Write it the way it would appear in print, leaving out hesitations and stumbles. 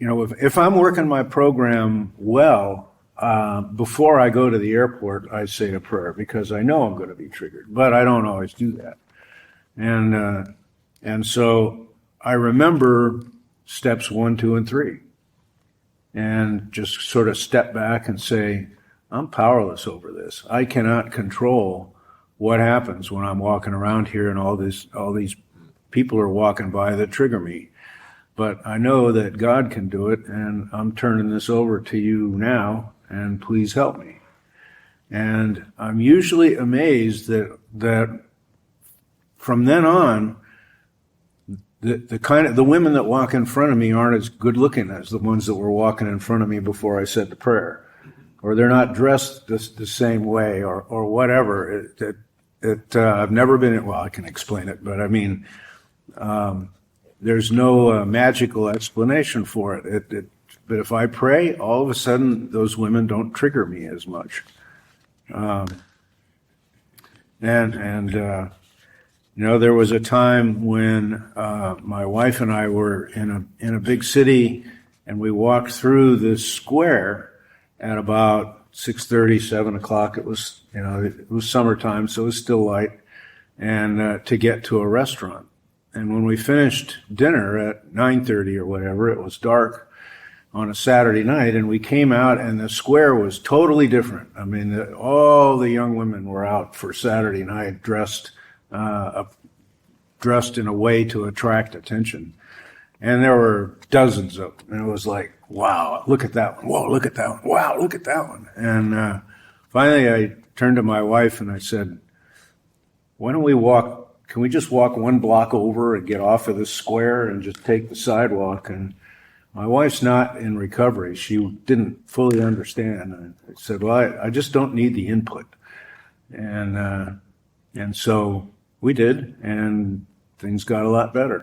if I'm working my program well, before I go to the airport, I say a prayer because I know I'm going to be triggered, but I don't always do that. And so I remember steps 1, 2, and 3, and just sort of step back and say, I'm powerless over this. I cannot control what happens when I'm walking around here and all these people are walking by that trigger me. But I know that God can do it, and I'm turning this over to you now, and please help me. And I'm usually amazed that from then on, the women that walk in front of me aren't as good looking as the ones that were walking in front of me before I said the prayer, or they're not dressed the same way, or whatever. I've never been. Well, I can explain it, but I mean, there's no magical explanation for it. But if I pray, all of a sudden those women don't trigger me as much. There was a time when my wife and I were in a big city, and we walked through this square at about 6:30, 7 o'clock. It was summertime, so it was still light, and to get to a restaurant. And when we finished dinner at 9:30 or whatever, it was dark on a Saturday night, and we came out, and the square was totally different. I mean, all the young women were out for Saturday night, dressed in a way to attract attention. And there were dozens of them. And it was like, wow, look at that one. Whoa, look at that one. Wow, look at that one. And finally I turned to my wife and I said, why don't we can we just walk one block over and get off of this square and just take the sidewalk? And my wife's not in recovery. She didn't fully understand. And I said, well, I just don't need the input. And so we did, and things got a lot better.